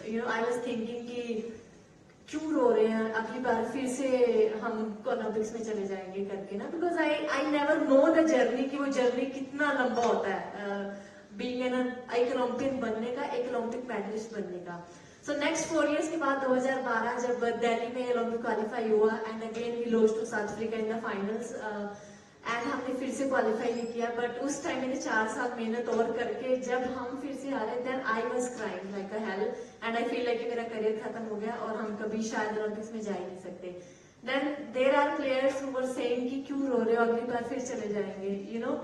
I was thinking कि क्यों रो रहे हैं, अगली बार फिर से हम ओलंपिक्स में चले जाएंगे करके ना, because I never know the journey कि वो जर्नी कितना लंबा होता है बीइंग एन एक ओलंपियन बनने का, एक ओलंपिक मेडलिस्ट बनने का। सो नेक्स्ट 4 years के बाद 2012 जब दिल्ली में ओलंपिक क्वालिफाई हुआ and again we lost to South Africa in the finals and हमने फिर से क्वालिफाई नहीं किया, बट उस टाइम मैंने 4 साल मेहनत और करके जब हम फिर से हारे then I was crying like a hell and I feel like मेरा करियर खत्म हो गया और हम कभी शायद ओलंपिक्स में जा ही नहीं सकते। Then there are players who were saying कि क्यों रो रहे हो, अगली बार फिर चले जाएंगे, यू नो।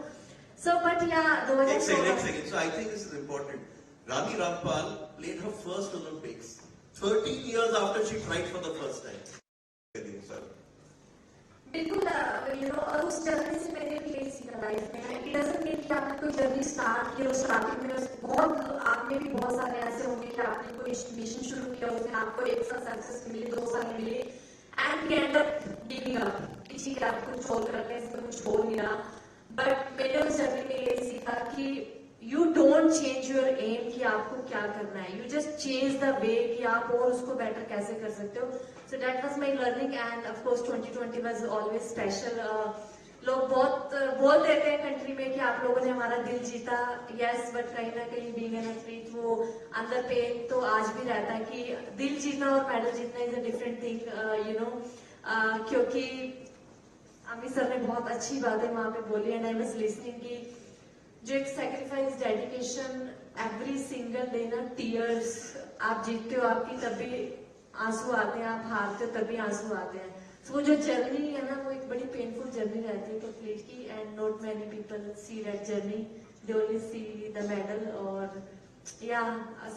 सो बट या 2016 So I think this is important. Rani Rampal played her first Olympics 13 years after she tried for the first time. बिल्कुल, यू नो, और उस जर्नी से मैंने भी यही सीखा लाइफ में। इट डजंट मीन कि आपने कोई जर्नी स्टार्ट की और स्टार्टिंग में बहुत, आप में भी बहुत सारे ऐसे होंगे कि आपने कोई मिशन शुरू किया, उसमें आपको 1 साल सक्सेस मिली, 2 साल मिली and end up giving up, किसी के आप कुछ छोड़ करके इसमें कुछ हो नहीं रहा। बट मैंने उस जर्नी में यही सीखा कि you don't change your aim कि आपको क्या करना है, you just change the way कि आप और उसको बेटर कैसे कर सकते हो। So that was my learning and of course 2020 was always special. लोग बहुत बोल देते हैं कंट्री में कि आप लोगों ने हमारा दिल जीता, यस, बट कहीं ना कहीं बीइंग एन एथलीट वो अंदर पेन तो आज भी रहता है कि दिल जीतना और मेडल जीतना is a different thing, you know. क्योंकि अमित सर ने बहुत अच्छी बातें वहां पे बोली एंड आई वाज लिसनिंग कि जो एक sacrifice, dedication, every single day ना, टीयर्स, आप जीतते हो आपकी तभी आंसू आते हैं, आप हारते हो तभी आंसू आते हैं। तो वो जो जर्नी है ना, वो एक बड़ी पेनफुल जर्नी रहती है एथलीट की and not many people see that journey, they only see the medal. और या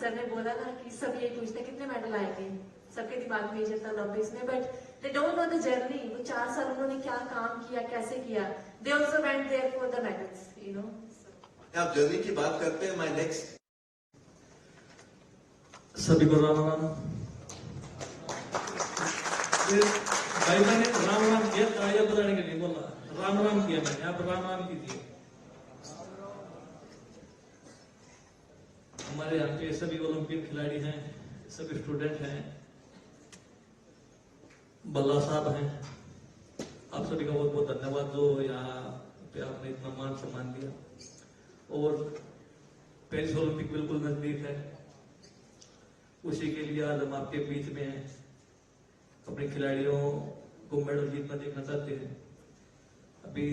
सर ने बोला ना कि सब यही पूछते हैं कितने मेडल आएंगे, सबके दिमाग में ये चलता ओलंपिक्स में, but they don't know the journey. वो 4 साल उन्होंने क्या काम किया, कैसे किया, they also went there for the medals, you know. आप जर्नी की बात करते हैं, माय नेक्स्ट। सभी को राम राम। भाई मैंने राम राम किया, तालियां बजाने के लिए बोला, राम राम किया मैंने, आप राम राम कीजिए। हमारे यहाँ के सभी ओलंपिक खिलाड़ी हैं, सभी स्टूडेंट हैं, बल्ला साहब हैं, आप सभी का बहुत बहुत धन्यवाद जो यहाँ पे आपने इतना मान सम्मान दिया। और पेरिस ओलंपिक बिल्कुल नजदीक है, उसी के लिए आज हम आपके बीच में हैं, अपने खिलाड़ियों को मेडल जीतना देखना चाहते हैं। अभी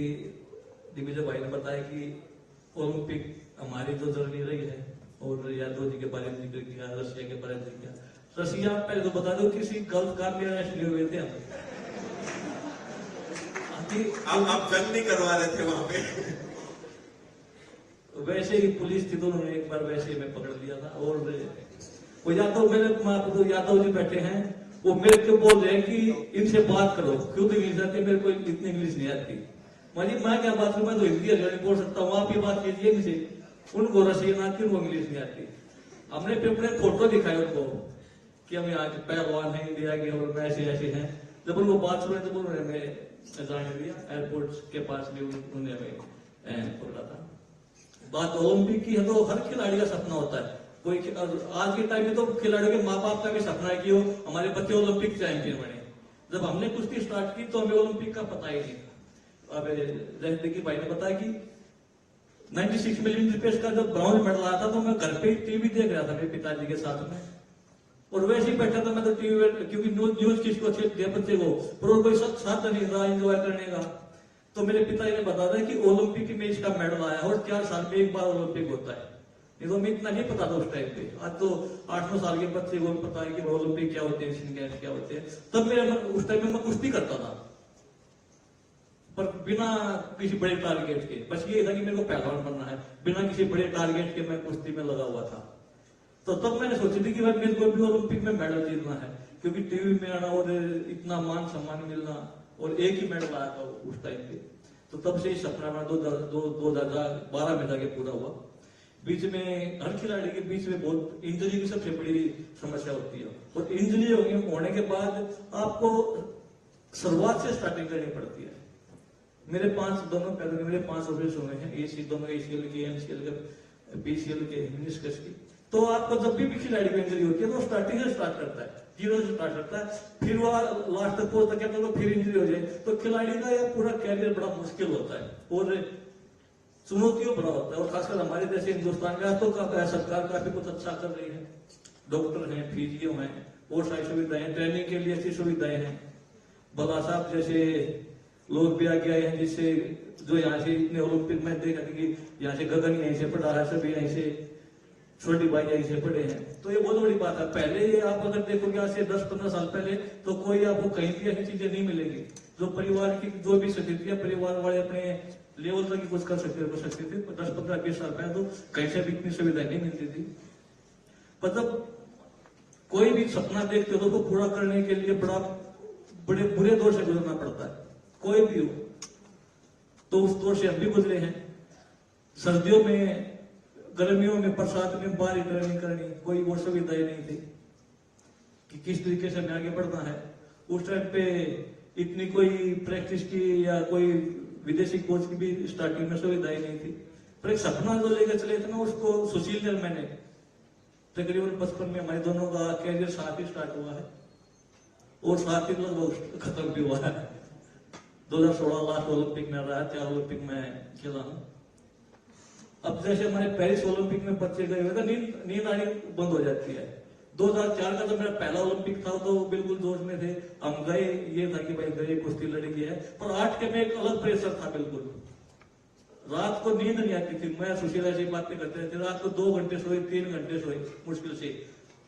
दिग्विजय भाई ने बताया कि ओलंपिक हमारी जो जर्नी रही है, और यादव जी के बारे में जिक्र किया, रशिया के बारे में जिक्र किया। रशिया पहले तो बता दो किसी गल्फ कार में इसलिए हुए थे हम, आप जंग नहीं करवा रहे थे वहां पे। वैसे ही पुलिस थी तो उन्होंने एक बार वैसे ही मैं पकड़ लिया था। और वो यादव, मेरे यादव जी बैठे हैं, वो मेरे को बोल रहे हैं कि इनसे बात करो, क्यों तो इंग्लिश आती है, मेरे को इतनी इंग्लिश नहीं आती। मैं क्या बात करूं, मैं तो हिंदी हरियाणी बोल सकता हूँ, आप ये बात कीजिए इनसे। उनको रशियन आती, उनको इंग्लिश नहीं आती। हमने अपने फोटो दिखाए उनको कि हम यहाँ के पहलवान हैं इंडिया के और ऐसे ऐसे हैं। जब उनको बात सुने तो उन्होंने हमें जाने दिया, एयरपोर्ट के पास भी उन्होंने हमें पकड़ा था। बात ओलंपिक की है तो हर खिलाड़ी का सपना होता है, कोई आज के टाइम में तो खिलाड़ियों के माँ बाप का भी सपना है कि वो हमारे बच्चे ओलंपिक चैंपियन बने। जब हमने कुश्ती स्टार्ट की तो हमें ओलंपिक का पता ही नहीं था। अब जयंती भाई ने बताया कि 96 मिलियन रुपए का जब ब्रॉन्ज मेडल आया था तो मैं घर पे टीवी देख रहा था मेरे पिताजी के साथ में, और वैसे ही बैठा था मैं तो टीवी में, क्योंकि न्यूज किसको अच्छे बच्चे को, पर कोई साथ नहीं रहा एंजॉय करने का। तो मेरे पिताजी ने बताया कि ओलंपिक में इसका मेडल आया और 4 साल में एक बार ओलंपिक होता है। नहीं तो हमें इतना नहीं पता था उस टाइम पे। आज तो 8-9 साल के बच्चे को भी पता है कि ओलंपिक क्या होते हैं, एशियन गेम्स क्या होते हैं। तब मेरे उस टाइम में मैं कुश्ती करता था, पर बिना किसी बड़े टारगेट के, बस ये था कि मेरे को पहलवान बनना है, बिना किसी बड़े टारगेट के मैं कुश्ती में लगा हुआ था। तो तब मैंने सोची थी कि भाई मेरे को भी ओलंपिक में मेडल जीतना है, क्योंकि टीवी में आना और इतना मान सम्मान मिलना, और एक ही मेडल आया था उस टाइम पे। तो तब से सपना मेरा 2012 में जाके पूरा हुआ। बीच में हर खिलाड़ी के बीच में बहुत इंजरी की सबसे बड़ी समस्या होती है, और इंजरी होने के बाद आपको शुरुआत से स्टार्टिंग करनी पड़ती है। मेरे 5 दोनों पैरों के मेरे 5 ऑपरेशन हुए हैं, दोनों ACL के, MCL के, PCL के, मेनिस्कस की। तो आपको जब भी खिलाड़ी को इंजरी होती है तो स्टार्टिंग से स्टार्ट करता है, 0 से स्टार्ट करता है, फिर वो लास्ट तक पहुंचता है तो फिर इंजरी हो जाए, तो खिलाड़ी का यह पूरा कैरियर बड़ा मुश्किल होता है और चुनौतियों बड़ा होता है। और खासकर हमारे जैसे हिंदुस्तान का तो सरकार काफी कुछ अच्छा कर रही है, डॉक्टर हैं, फिजियो हैं, और सारी सुविधाएं, ट्रेनिंग के लिए अच्छी सुविधाएं हैं। बाबा साहब जैसे लोग भी आगे आए हैं, जिससे जो यहाँ से इतने ओलंपिक में देखा कि यहाँ से गगन यहीं से पढ़ा है, सभी यहीं से, छोटी भाई यहीं से पढ़े हैं, तो ये बहुत बड़ी बात है। पहले आप अगर देखोगे आज से 10-15 साल पहले तो कोई आपको कहीं भी ऐसी चीजें नहीं मिलेगी। जो परिवार की जो भी स्थिति है, परिवार वाले अपने लेवल तक कुछ कर सकते थे। 10-15-20 साल पहले तो कहीं से भी इतनी सुविधा नहीं मिलती थी। मतलब कोई भी सपना देखते हो तो उसको पूरा करने के लिए बड़े बुरे दौर से गुजरना पड़ता है, कोई भी हो। तो उस दौर से हम भी गुजरे हैं। सर्दियों में, गर्मियों में, बरसात में बाहर ट्रेनिंग करनी, कोई वो सुविधाएं नहीं थी कि किस तरीके से हमें आगे बढ़ना है। उस टाइम पे इतनी कोई प्रैक्टिस की या कोई विदेशी कोच की भी स्टार्टिंग में सुविधाएं नहीं थी। पर एक सपना जो लेकर चले थे ना, उसको सुशील जल मैंने तकरीबन 55 में हमारे दोनों का कैरियर साथ ही स्टार्ट हुआ है और साथ ही लगभग खत्म भी हुआ है। 2016 लास्ट ओलंपिक में रहा, 4 ओलंपिक में खेला हूं। अब जैसे हमारे पेरिस ओलंपिक में बच्चे गए हुए तो नींद आनी बंद हो जाती है। 2004 का तो मेरा पहला ओलंपिक था, तो बिल्कुल जोश में थे, हम गए, ये था कि भाई गए, कुश्ती लड़की है। पर 8 के में एक अलग प्रेशर था, बिल्कुल रात को नींद नहीं आती थी। मैं सुशीला से बातें करते थे, रात को 2 घंटे सोए, 3 घंटे सोए मुश्किल से,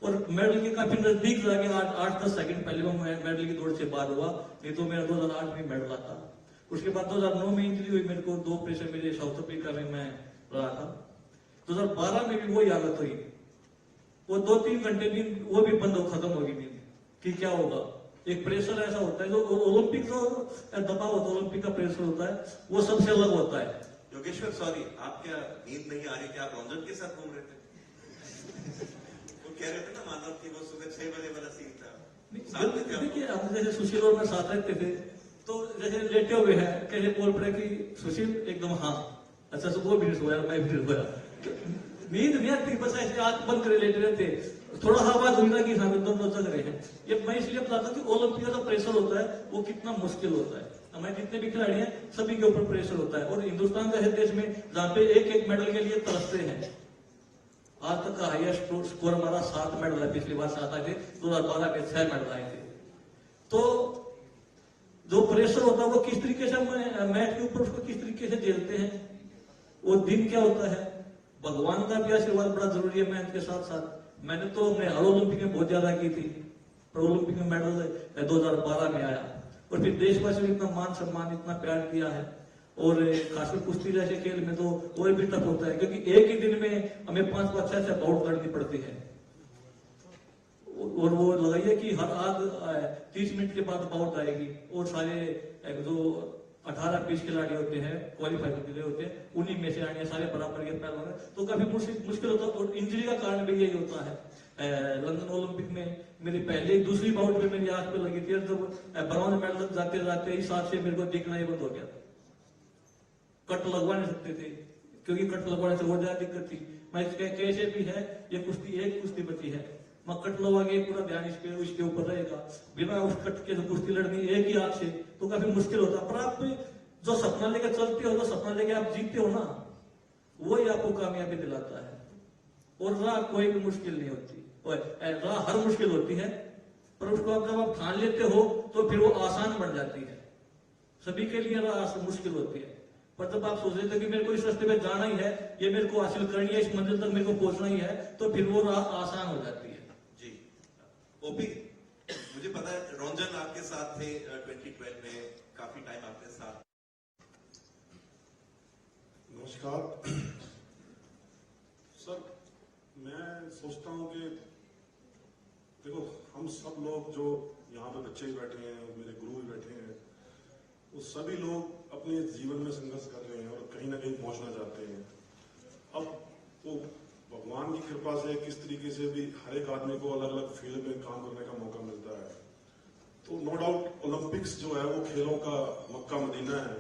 और मेडल के काफी नजदीक जाके 8-10 सेकंड पहले मैं मेडल की दौड़ से बाहर हुआ, नहीं तो मेरा 2008 में मेडल आता। उसके बाद 2009 में इंजरी हुई मेरे को, 2 प्रेशर मेरे साउथ अफ्रीका में मैं रहा था। 2012 में भी वही हालत हुई, वो 2-3 घंटे नींद वो भी बंद हो, खत्म होगी नींद कि क्या होगा। एक प्रेशर ऐसा होता है जो ओलंपिक जो दबाव होता है, ओलंपिक का प्रेशर होता है, वो सबसे अलग होता है। योगेश्वर सॉरी, आप क्या नींद नहीं आ रही थी? आप रंजन के साथ घूम रहे थे? वो कह रहे थे ना मानव की वो सुबह 6 बजे वाला सीन था। देखिए हम जैसे सुशील और मैं साथ रहते थे, तो जैसे लेटे हुए हैं, कैसे बोल पड़े कि सुशील एकदम हाँ, अच्छा तो वो भी नहीं सोया, मैं भी नहीं सोया, नींद नहीं आती, बस ऐसे आंख बंद करे लेटे रहते, थोड़ा आवाज हुई ना कि हाँ दोनों जग रहे हैं। ये मैं इसलिए बताता हूँ कि ओलंपिक का प्रेशर होता है वो कितना मुश्किल होता है। हमारे जितने भी खिलाड़ी हैं सभी के ऊपर प्रेशर होता है, और हिंदुस्तान जैसे देश में जहाँ पे एक मेडल के लिए तरसते हैं, आज तक का हाईएस्ट स्कोर हमारा 7 मेडल है, पिछली बार 7 आए थे, 2012 में 6 मेडल आए थे। तो जो प्रेशर होता है वो किस तरीके से मैच के ऊपर उसको किस तरीके से झेलते हैं, वो दिन क्या होता है। भगवान का भी आशीर्वाद बड़ा जरूरी है मैच के साथ साथ। मैंने तो अपने हर ओलंपिक में बहुत ज्यादा की थी, पर ओलंपिक में मेडल 2012 में आया, और फिर देशवासियों ने इतना मान सम्मान, इतना प्यार किया है। और खासकर कुश्ती जैसे खेल में तो और भी टफ होता है, क्योंकि एक ही दिन में हमें 5-6 बाउट करनी पड़ती है, और वो लगाइए कि हर आध 30 मिनट के बाद बाउट आएगी, और सारे जो 18-20 खिलाड़ी होते हैं क्वालिफाई के लिए होते हैं, उन्हीं में से आने सारे बराबर के पैर होंगे, तो काफी मुश्किल होता है। और इंजरी का कारण भी यही होता है। लंदन ओलंपिक में मेरी पहले दूसरी बाउट में मेरी आंख पे लगी थी, जब ब्रॉन्ज मेडल जाते जाते इस हाथ से मेरे को दिखना ही बंद हो गया। कट लगवा नहीं सकते थे, क्योंकि कट लगवाने से और ज्यादा दिक्कत थी। मैं कैसे भी है, ये कुश्ती एक कुश्ती बची है, मैं कट लगवा के पूरा ध्यान इसके ऊपर रहेगा, बिना उस कट के कुश्ती लड़नी एक ही हाथ से, तो काफी मुश्किल होता है। पर आप जो सपना लेकर चलते हो, जो सपना लेकर आप जीतते हो ना, वही आपको कामयाबी दिलाता है। और राह कोई भी मुश्किल नहीं होती, राह हर मुश्किल होती है, पर उसको जब आप ठान लेते हो तो फिर वो आसान बन जाती है। सभी के लिए राह मुश्किल होती है, पर जब आप सोच लेते हो कि मेरे को इस रास्ते में जाना ही है, ये मेरे को हासिल करनी है, इस मंजिल तक मेरे को पहुंचना ही है, तो फिर वो राह आसान हो जाती है। जी ओपी, मुझे पता है रंजन आपके साथ थे 2012 में, काफी टाइम आपके साथ। नमस्कार सर, मैं सोचता हूं कि देखो हम सब लोग जो यहाँ पे बच्चे भी बैठे हैं, मेरे गुरु भी बैठे हैं, वो सभी लोग अपने जीवन में संघर्ष कर रहे हैं और कहीं ना कहीं पहुंचना चाहते हैं। अब वो भगवान की कृपा से किस तरीके से भी हर एक आदमी को अलग अलग फील्ड में काम करने का मौका मिलता है। तो नो डाउट ओलंपिक्स जो है वो खेलों का मक्का मदीना है,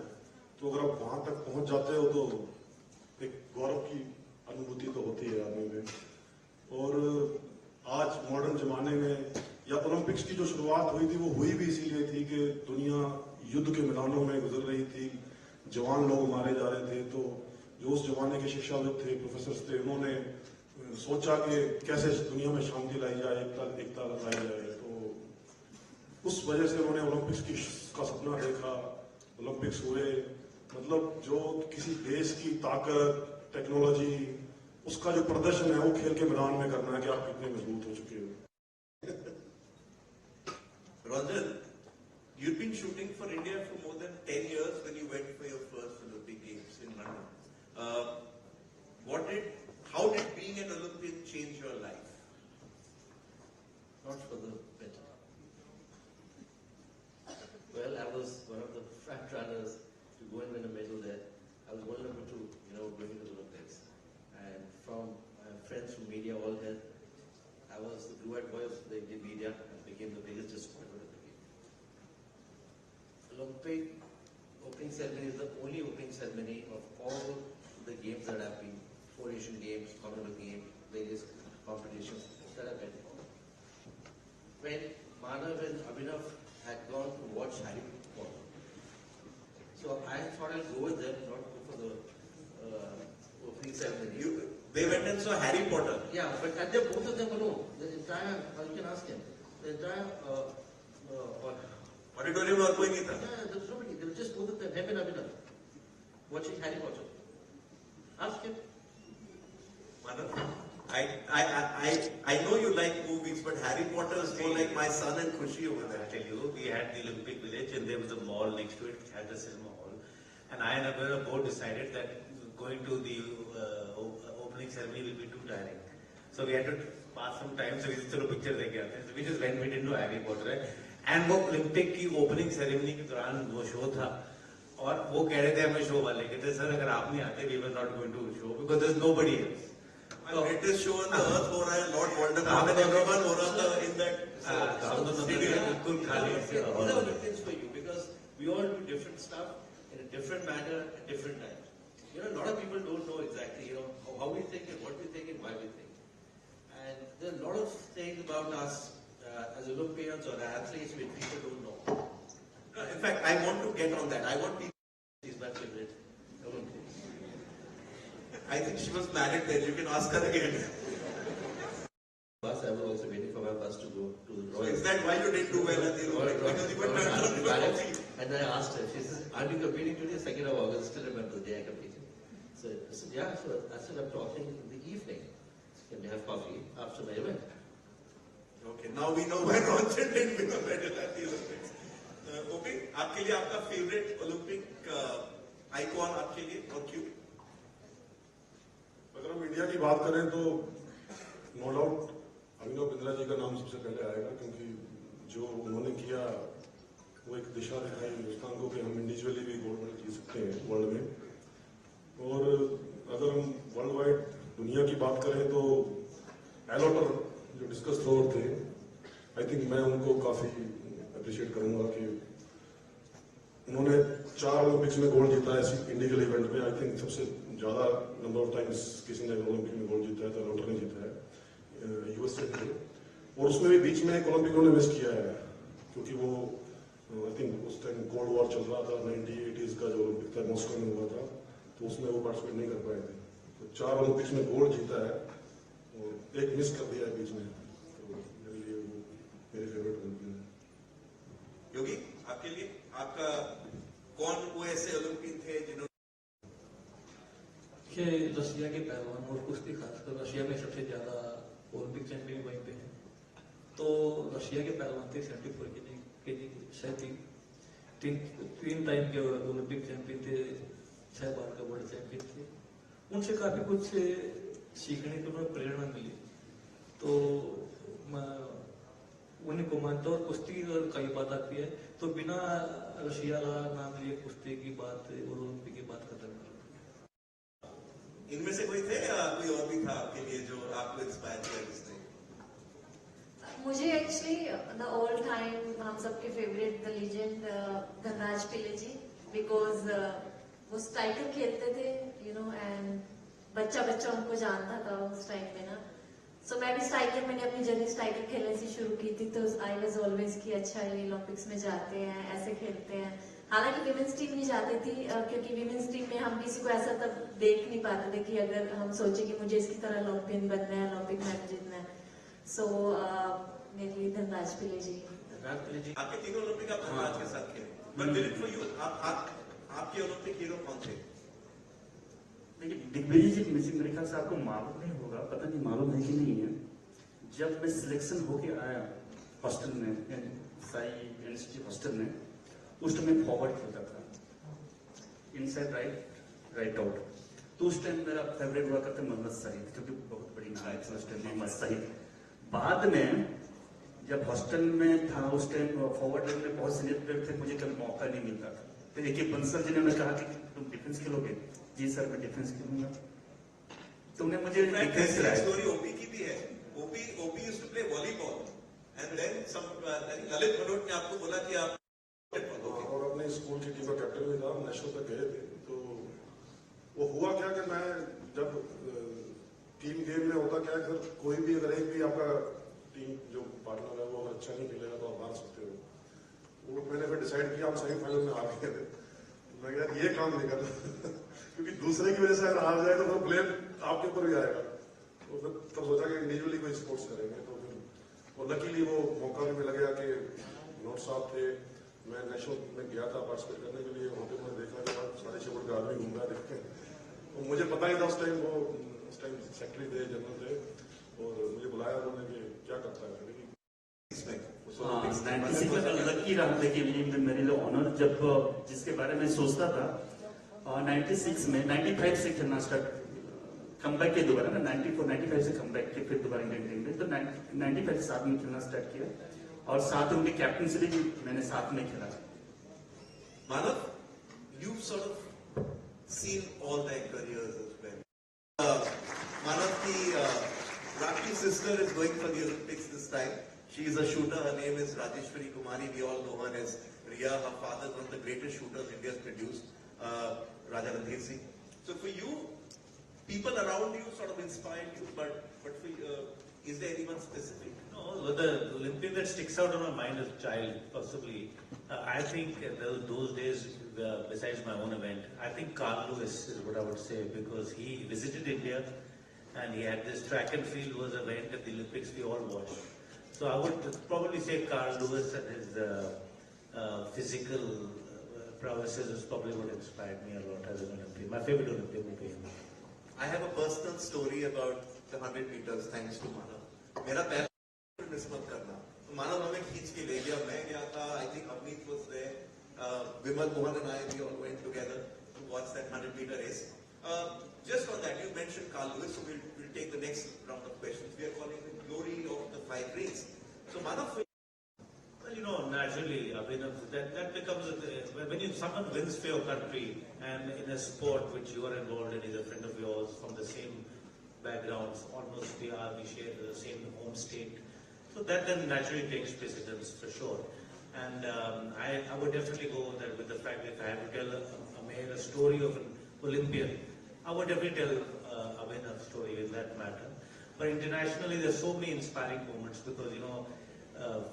तो अगर आप वहां तक पहुंच जाते हो तो एक गौरव की अनुभूति तो होती है आदमी में। ओलंपिक्स की जो शुरुआत हुई थी वो हुई भी इसीलिए थी कि दुनिया युद्ध के मैदानों में गुजर रही थी, जवान लोग मारे जा रहे थे। तो जो उस जमाने के शिक्षाविद थे, प्रोफेसर थे, उन्होंने सोचा कि कैसे दुनिया में शांति लाई जाए, एकता लाई जाए। तो उस वजह से उन्होंने ओलंपिक्स का सपना देखा, ओलंपिक्स हुए। मतलब जो किसी देश की ताकत, टेक्नोलॉजी, उसका जो प्रदर्शन है वो खेल के मैदान में करना है कि आप कितने मजबूत हो चुके हो। Ranjan, you've been shooting for India for more than 10 years when you went for your first Olympic Games in London. How did being an Olympian change your life? Not for the better. Well, I was one of the front runners to go and win a medal there. I was world number 2, going to the Olympics. And from my friends from media all had, I was the blue-eyed boy of the Indian media and became the biggest disappointment of the game. Olympic opening ceremony is the only opening ceremony of all the games that have been, 4 Asian Games, Commonwealth Games, various competitions that I've been for. When Manav and Abhinav had gone to watch Harry Potter, so I thought I'll go with them, not go for the opening ceremony. They went and saw Harry Potter. Yeah, but at both of them alone. The entire, you can ask him, the entire Auditorium और कोई नहीं था. Yeah, there was nobody. There were just both of them, him and Abhinav, watching Harry Potter. Ask him. Manav, I know you like movies, but Harry Potter is more like my son and Khushi over there. I tell you, we had the Olympic Village and there was a mall next to it which had the cinema hall. And I and Abhinav both decided that going to the opening ceremony will be too tiring. So we had to pass some time, so we just चलो picture देख के आते हैं. So we just went into Harry Potter. And वो Olympic की opening ceremony के दौरान वो शो था और वो कह रहे थे हमें शो वाले कहते सर अगर आप नहीं आते we were not going to show because there's nobody else. The greatest show on the earth हो रहा है, Lord Voldemort and everyone हो रहा था in that. बिल्कुल खाली ऐसे. These are Olympians for you because we all do different stuff in a different manner at different times. A lot of people don't know exactly, how we think and what we think and why we think. And there are a lot of things about us as Olympians or athletes which people don't know. In fact, I want to get on that. I want people. She's my favorite Olympian. I think she was married then. You can ask her again. Bus, I was also waiting for my bus to go to the Royal. So is that why you didn't do well at the Olympics? Because you were turned on for coffee. And I asked her, she says, aren't you competing today? 2nd of August, still remember the day I competed. So I said, yeah, so I said, I'm talking in the evening. Can we have coffee after my event? Okay, now we know why Ranjan didn't win a medal at the Olympics. Okay, आपके लिए आपका favorite Olympic icon आपके लिए और क्यों? अगर हम India की बात करें तो नो डाउट अभिनव बिंद्रा जी का नाम सबसे पहले आएगा, क्योंकि जो उन्होंने किया वो एक दिशा दिखाई हिंदुस्तान को कि हम इंडिविजुअली भी गोल्ड मेडल जीत सकते हैं वर्ल्ड में। और अगर हम वर्ल्ड वाइड दुनिया की बात करें तो एलोटर जो डिस्कस थ्रोअर थे, आई थिंक मैं उनको काफी अप्रिशिएट करूंगा कि उन्होंने 4 ओलंपिक्स में गोल्ड जीता है ऐसी इंडिविजुअल इवेंट में। आई थिंक सबसे ज्यादा नंबर ऑफ टाइम्स किसी ने ओलंपिक में गोल्ड जीता है तो एलोटर ने जीता है यूएस से। और उसमें भी बीच में एक ओलंपिक उन्होंने मिस किया है क्योंकि वो आई थिंक उस टाइम कोल्ड वॉर चल रहा था, 1980s का जो ओलंपिक था मॉस्को में हुआ था, तो उसमें वो पार्टिसिपेट नहीं कर पाए थे। तो 4 ओलंपिक्स में गोल्ड जीता है और एक मिस कर दिया है बीच में, तो मेरे लिए वो मेरे फेवरेट ओलंपियन है। योगी, आपके लिए आपका कौन वो ऐसे ओलंपियन थे जिन्होंने रशिया के पहलवान और कुश्ती खासकर रशिया में सबसे ज्यादा ओलंपिक चैंपियन वहीं पे है। तो रशिया के पहलवान थे 74 केजी शायद 3 टाइम के ओलंपिक चैंपियन थे, 6 बार का वर्ल्ड चैंपियन थे। उनसे काफी कुछ सीखने की उन्हें प्रेरणा मिली, तो मैं उन्हीं को मानता हूँ। कुश्ती और कई बात आती है तो बिना रशिया नाम लिए कुश्ती की बात और ओलंपिक की बात खत्म कर। इनमें से कोई थे या कोई और भी था आपके लिए जो आपको इंस्पायर किया जिसने? मुझे एक्चुअली द ऑल टाइम हम सबके favourite the legend Dhanraj Pillay ji, because वो स्ट्राइकर खेलते थे एंड बच्चा उनको जानता था उस टाइम में ना, सो मैं भी स्ट्राइकर, मैंने अपनी जर्नी स्ट्राइकर खेलने से शुरू की थी, तो आई वाज ऑलवेज कि अच्छा ये ओलंपिक्स में जाते हैं, ऐसे खेलते हैं। हालांकि विमेंस टीम नहीं जाती थी, क्योंकि विमेंस टीम में हम किसी को ऐसा तब देख नहीं पाते थे कि अगर हम सोचे कि मुझे इसकी तरह ओलंपियन बनना है, ओलंपिक मेडल जीतना है। सो मेरे लिए धनराज पिल्ले जी। आपके तीनों ओलंपिक आप धनराज के साथ खेले, बट दिलीप फॉर यू, आपके ओलंपिक हीरो कौन थे? देखिए, दिग्विजय जी मेरे ख्याल से आपको मालूम नहीं होगा, पता नहीं मालूम है कि नहीं है। जब मैं सिलेक्शन होके आया हॉस्टल में, साई यूनिवर्सिटी हॉस्टल में, उस टाइम मैं फॉरवर्ड खेलता था, इनसाइड राइट आउट। तो उस टाइम मेरा फेवरेट हुआ करता मोहम्मद सईद, क्योंकि बहुत बड़ी नाम थी उस टाइम मोहम्मद सईद। बाद में जब हॉस्टल में था उस टाइम फॉरवर्ड में बहुत सीनियर प्लेयर थे, मुझे कभी मौका नहीं मिलता था। फिर एक बंसल जी ने कहा कि तुम डिफेंस खेलोगे? जी सर, मैं डिफेंस खेलूंगा। तुमने मुझे डिफेंस कराया। स्टोरी ओपी की भी है। OP used to play volleyball and then some Lalit Manoj ने आपको बोला कि आप और अपने स्कूल की टीम का कैप्टन भी था, नेशनल तक गए थे। तो वो हुआ क्या कि मैं जब टीम गेम में होता क्या है, कोई भी अगर एक भी आपका टीम जो पार्टनर है वो अगर अच्छा नहीं खेलेगा तो आप हार सकते हो। वो मैंने फिर डिसाइड किया, हम सेमीफाइनल में हार गए थे। मैं यार ये काम नहीं करना क्योंकि दूसरे की वजह से अगर हार जाए तो फिर ब्लेम आपके ऊपर भी आएगा। तो फिर तब सोचा कि इंडिविजुअली कोई स्पोर्ट्स करेंगे। तो फिर और लकीली वो मौका भी मिल गया कि नोट साहब थे, मैं नेशनल में गया था पार्टिसिपेट करने के लिए। वहाँ पे मैंने देखा कि सारे शहर का आदमी घूम रहा देखे, तो मुझे पता ही था उस टाइम सेक्रेटरी थे, जनरल थे, और मुझे बुलाया उन्होंने कि क्या करता है लकी रहा। देखिए, मेरे लिए ऑनर, जब जिसके बारे में सोचता था 96 में 95 से खेलना स्टार्ट, कमबैक किया दोबारा ना, 94-95 से कमबैक किया, फिर दोबारा इंडियन टीम में। तो 95 से साथ में खेलना स्टार्ट किया, और साथ में उनके कैप्टनसी भी मैंने साथ में खेला। Manav, you've sort of seen all their careers as well. Manav, the Rakhi sister is going for the Olympics this time. She is a shooter. Her name is Rajeshwari Kumari. We all know her as Riya. Her father is one of the greatest shooters India has produced, Raja Randhir Singh. So for you, people around you sort of inspired you, but for is there anyone specific? No, the Olympian that sticks out on my mind as a child, possibly. I think those days, besides my own event, I think Carl Lewis is what I would say, because he visited India and he had this track and field was an event at the Olympics we all watched. So I would probably say Carl Lewis and his physical prowesses is probably what inspired me a lot as an Olympian. My favorite Olympian will be him. I have a personal story about the 100 meters thanks to Manav. मेरा पहला miss मत करना। तो Manav हमें खींच के ले गया, मैं गया था, I think Avneet was there, Vimal Mohan and I, we all went together to watch that 100 meter race. Just on that, you mentioned Carl Lewis, so we'll take the next round of questions. We are calling it glory of the 5 rings. So Manav, well, naturally, Abhinav, that becomes when someone wins for your country and in a sport which you are involved in, is a friend of yours from the same backgrounds, almost we share the same home state. So that then naturally takes precedence for sure. And I would definitely go there with the fact that if I have to tell a story of an Olympian, I would definitely tell Abhinav's story in that matter. But internationally, there's so many inspiring moments because,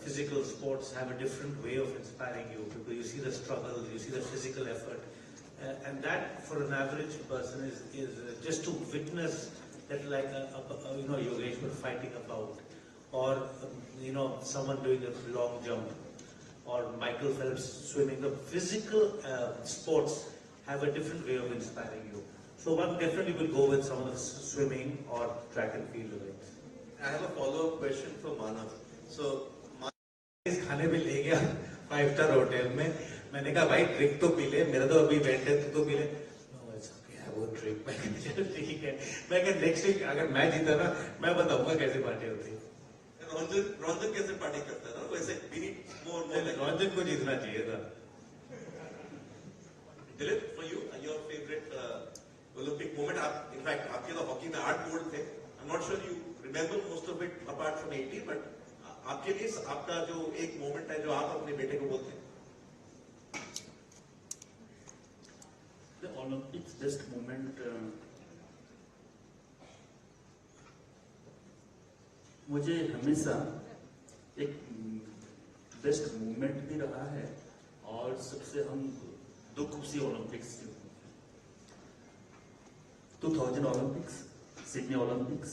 physical sports have a different way of inspiring you because you see the struggle, you see the physical effort. And that for an average person is just to witness that like Yogeshwar fighting about, or someone doing a long jump, or Michael Phelps swimming. The physical sports have a different way of inspiring you. So one definitely will go with some of the swimming or track and field events. I have a follow-up question for Manav. So इस खाने पे ले गया 5-star hotel में, मैंने कहा भाई drink तो पी ले, मेरा तो अभी इवेंट है, तू तो पी ले। No, it's okay, I won't drink. मैं कहा चलो ठीक है, मैं कहा नेक्स्ट वीक अगर मैं जीता ना, मैं बताऊंगा कैसे पार्टी होती है। रंजन कैसे पार्टी करता है ना, वैसे we need more. रंजन को जीतना चाहिए था। Dilip, for you, your favorite Olympic moment? In fact, आपके तो हॉकी में 8 गोल्ड थे. I'm not sure you remember most of it apart from 80, but आपके लिए आपका जो एक मोमेंट है जो आप अपने बेटे को बोलते हैं? The Olympics best moment मुझे हमेशा एक बेस्ट मूवमेंट भी रहा है और सबसे हम दुख उसी ओलंपिक्स 2000 ओलंपिक्स, सिडनी ओलंपिक्स,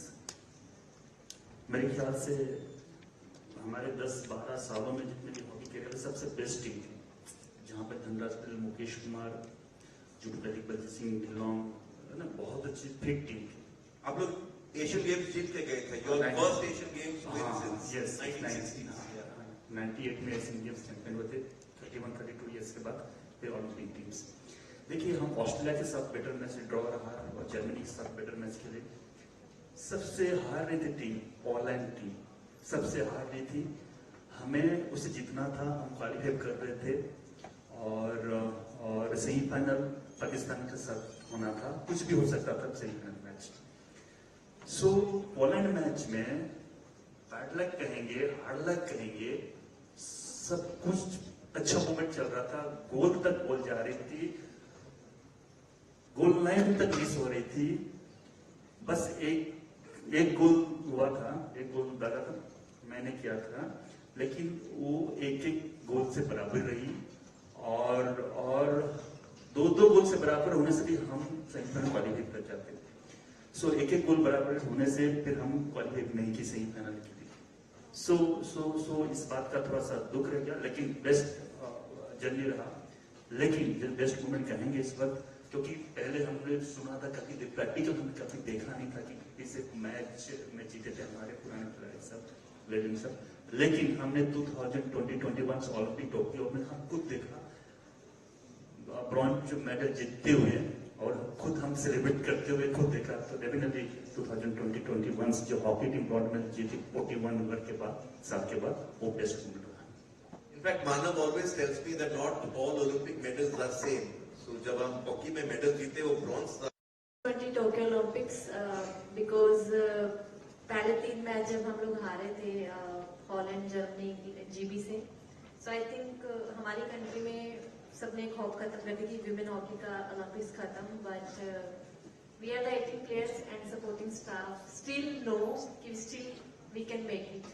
मेरे ख्याल से हमारे 10-12 सालों में जितने भी हॉकी कैरियर में सबसे बेस्ट टीम थी, जहाँ पर धनराज पटेल, मुकेश कुमार, जुगप्रदीप बलजीत सिंह ढिल्लों, है ना, बहुत अच्छी फिट टीम थी। आप लोग एशियन गेम्स जीत के गए थे, your first Asian games win since yes 1960s। 98 में एशियन गेम्स चैंपियन हुए थे, 31-32 ईयर्स के बाद फिर ओलंपिक टीम्स। देखिए, हम ऑस्ट्रेलिया के साथ बेटर मैच ड्रॉ रहा और जर्मनी के साथ बेटर मैच खेले। सबसे हार रही थी टीम पोलैंड टीम, सबसे हार रही थी, हमें उसे जीतना था, हम क्वालिफाई कर रहे थे और सेमीफाइनल पाकिस्तान के साथ होना था, कुछ भी हो सकता था सेमीफाइनल मैच। सो पोलैंड मैच में बैड लक कहेंगे, हार्ड लक कहेंगे, सब कुछ अच्छा मोमेंट चल रहा था, गोल तक बॉल जा रही थी, गोल लाइन तक मिस हो रही थी, बस एक गोल हुआ था, एक गोल डाला था, मैंने किया था, लेकिन वो एक गोल से बराबर रही और दो गोल से बराबर होने से भी हम सेमीफाइनल क्वालिफाई कर जाते। सो एक गोल बराबर होने से फिर हम क्वालिफाई नहीं की सेमीफाइनल के लिए। सो इस बात का थोड़ा सा दुख रह गया, लेकिन बेस्ट जर्नी रहा। लेकिन बेस्ट मोमेंट कहेंगे इस वक्त, क्योंकि पहले हमने सुना था, कभी प्रैक्टिकल हमने कभी देखा नहीं था कि किसी मैच में जीते थे हमारे पुराने प्लेयर सब, लेजेंड सब, लेकिन हमने 2021 ओलंपिक टोक्यो में हम खुद देखा ब्रॉन्ज मेडल जीतते हुए और खुद हम सेलिब्रेट करते हुए खुद देखा। तो डेफिनेटली 2021 जो हॉकी टीम ब्रॉन्ज मेडल जीती 41 साल के बाद, वो बेस्ट मोमेंट रहा। In fact, Manav always tells me that not all Olympic medals are same. So जब हम हॉकी में मेडल जीते वो ब्रॉन्ज था। 20 टोक्यो ओलंपिक्स बिकॉज पहले 3 मैच जब हम लोग हारे थे हॉलैंड, जर्मनी, जीबी से, सो आई थिंक हमारी कंट्री में सबने एक होप खत्म कर दी थी विमेन हॉकी का ओलंपिक्स खत्म, but we are the 18 players and supporting staff still know कि still we can make it,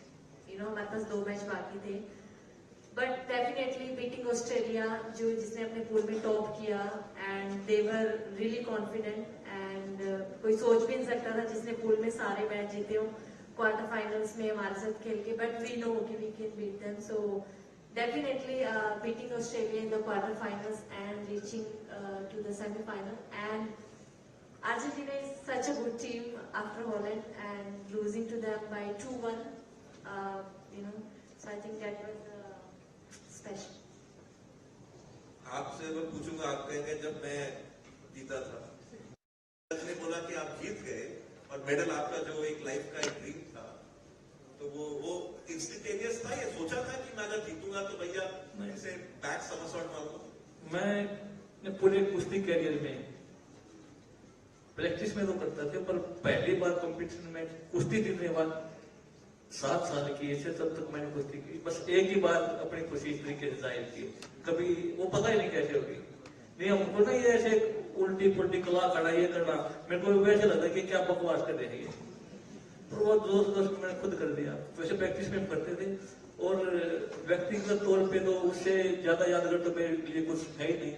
you know, हमारे पास 2 मैच बाकी थे, बट डेफिनेटली बीटिंग ऑस्ट्रेलिया जिसने अपने पूल में टॉप किया and they were really confident and कोई सोच भी नहीं सकता था जिसने पूल में सारे मैच जीते हो क्वार्टर फाइनल्स में हमारे साथ खेल के, बट वी नो कि we can beat them. So definitely beating Australia in the quarterfinals and reaching to the semi-final, and Argentina is such a good team after Holland and losing to them by 2-1, you know, so I think that was special. आपसे मैं पूछूंगा, आप कहेंगे जब मैं जीता था, ने बोला कि आप जीत गए और मेडल आपका जो एक लाइफ का एक ड्रीम था, तो वो इंस्टेंटेनियस था, ये सोचा था कि मैं अगर जीतूंगा तो भैया ऐसे बैक समरसॉट मारूंगा? मैं पूरे कुश्ती कैरियर में प्रैक्टिस में तो करता था, पर पहली बार कंपटीशन में कुश्ती जीतने के बाद 7 साल की ऐसे तब तक मैंने कुश्ती की, बस एक ही बार अपनी खुशी इस तरीके से जाहिर की, कभी वो पता ही नहीं कैसे होगी, नहीं हमको ना ये ऐसे उल्टी पुल्टी कला करना, ये करना, मेरे को वैसे लगता है कि क्या बकवास कर रहे हैं, तो वो दोस्त मैंने खुद कर दिया। वैसे प्रैक्टिस में करते थे और व्यक्तिगत तौर पे तो उससे ज्यादा यादगार तो मेरे लिए कुछ है ही नहीं।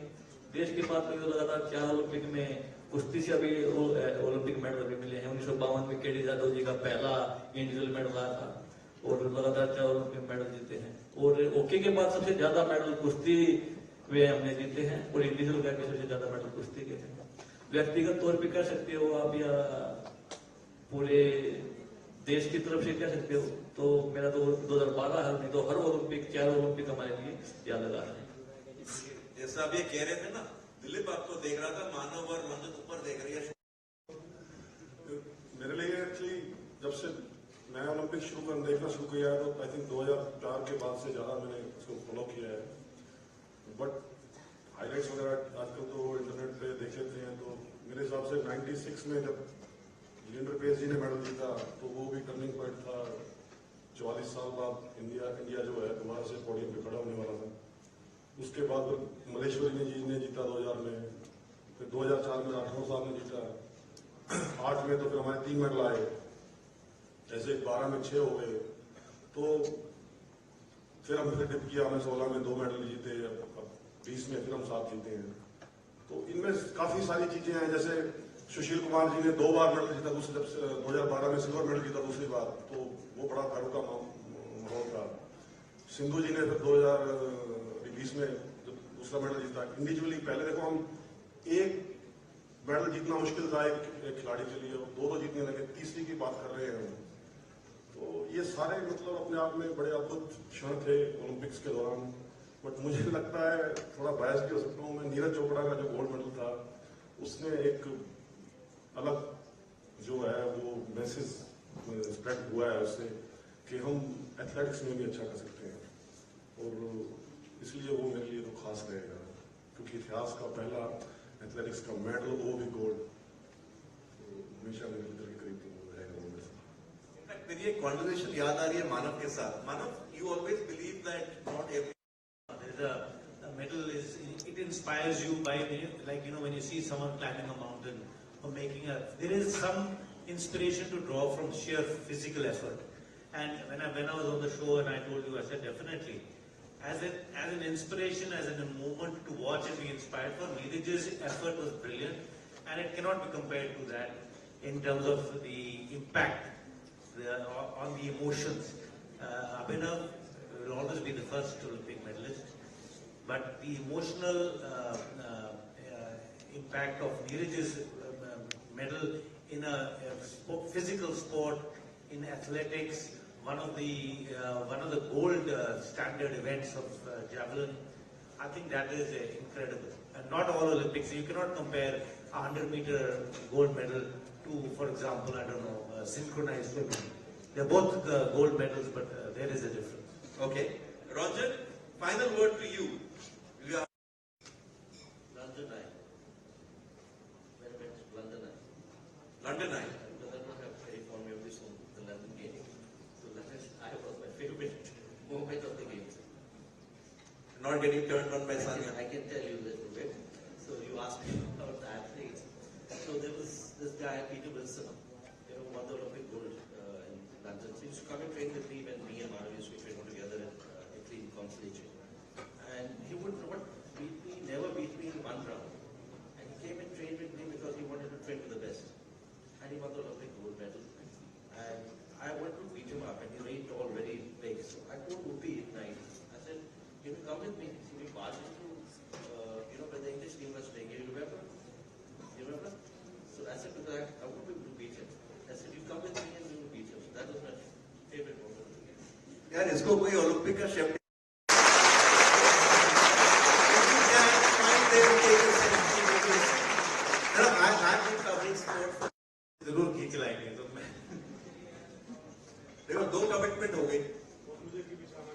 देश के पास में तो लगातार 4 ओलंपिक में कुश्ती से अभी ओलंपिक मेडल भी मिले हैं। 1952 में केडी यादव जी का पहला इंडिविजुअल मेडल आया था और लगातार 4 ओलंपिक मेडल जीते हैं। और हॉकी के बाद सबसे ज्यादा मेडल कुश्ती वे हमने जीते हैं और इंडिविजुअल का सबसे ज्यादा मेडल कुश्ती के हैं। व्यक्तिगत तौर पे कह सकते हो आप या पूरे देश की तरफ से कह सकते हो, तो मेरा तो 2012 है, नहीं तो हर ओलंपिक 4 ओलंपिक हमारे लिए यादगार है। जैसा आप ये कह रहे थे ना, दिलीप आपको देख रहा था, मानव और मंजत ऊपर देख रही है। मेरे लिए एक्चुअली जब से मैं ओलंपिक देखना शुरू किया है, तो आई थिंक 2004 के बाद से ज्यादा मैंने उसको फॉलो किया है, बट हाईलाइट्स वगैरह आजकल तो इंटरनेट पे देख लेते हैं, तो मेरे हिसाब से 96 में जब वीरेंद्र पेस जी ने मेडल जीता, तो वो भी टर्निंग पॉइंट था। 44 साल बाद इंडिया जो है दोबारा से पोडियम पे खड़ा होने वाला था। उसके बाद मलेश्वरी जी ने जीता 2000 में, फिर 2004 में राठौर साहब ने जीता, 8 में तो फिर हमारे 3 मेडल आए, जैसे 12 में 6 हो गए, तो फिर हम फिर डिप किया, हमने 16 में 2 मेडल जीते, अब 20 में फिर हम 7 जीते हैं। तो इनमें काफी सारी चीजें हैं, जैसे सुशील कुमार जी ने 2 बार मेडल जीता, दूसरे जब 2012 में सिल्वर मेडल जीता दूसरी बार, तो वो बड़ा गर्व का माहौल था। सिंधु जी ने फिर 2020 में दूसरा मेडल जीता। इंडिविजुअली पहले देखो, हम एक मेडल जीतना मुश्किल था एक खिलाड़ी के लिए, 2 जीतने लगे, तीसरी की बात कर रहे हैं। तो ये सारे मतलब अपने आप में बड़े अद्भुत क्षण थे ओलंपिक्स के दौरान। बट मुझे लगता है, थोड़ा बायस भी हो सकता हूँ मैं, नीरज चोपड़ा का जो गोल्ड मेडल था, उसने एक अलग जो है वो मैसेज स्प्रेड हुआ है उससे, कि हम एथलेटिक्स में भी अच्छा कर सकते हैं। और इसलिए वो मेरे लिए तो खास रहेगा, क्योंकि इतिहास का पहला एथलेटिक्स का मेडल, वो भी गोल्ड, तो हमेशा मेरे दिल के करीब रहेगा वो मेरे। मेरी एक कॉन्वर्सेशन याद आ रही है मानव के साथ। Manav, you always believe that not every The medal is, it inspires you by, like, when you see someone climbing a mountain or there is some inspiration to draw from sheer physical effort. And when I was on the show and I told you, I said definitely, as an inspiration, as a moment to watch and be inspired for, Neeraj's effort was brilliant, and it cannot be compared to that in terms of the impact on the emotions. Abhinav will always be the first Olympic medalist, but the emotional impact of Neeraj's medal in a physical sport, in athletics, one of the gold standard events of javelin, I think that is incredible. And not all Olympics, you cannot compare a 100-meter gold medal to, for example, I don't know, synchronized swimming. They're both gold medals, but there is a difference. Okay. Ranjan, final word to you. You are London Eye. Very much London Eye. London Eye. Because I don't have very fond memories of the London Games. So London Eye was my favorite moment of the games. Not getting turned on by Sanya. I can tell you a little bit. So you asked me about the athletes. So there was this guy, Peter Wilson, won the Olympic gold in London. So he used to come and train with me when me and Manu used to train together at Italy in Consolation. And he would not beat me, never beat me in one round. And he came and trained with me because he wanted to train with the best. And he won the Olympic gold medal. And I wanted to beat him up, and he was very tall, very big. So I told Upi at night, I said, can you come with me? So we marched into, where the English team was playing. You remember? So I said, because I won't be able to beat him. I said, you come with me and we will beat him. So that was my favorite moment. यार इसको कोई Olympic का chef जरूर खींच लाएंगे तो मैं देखो 2 कमिटमेंट हो गई। मुझे भी बिछाना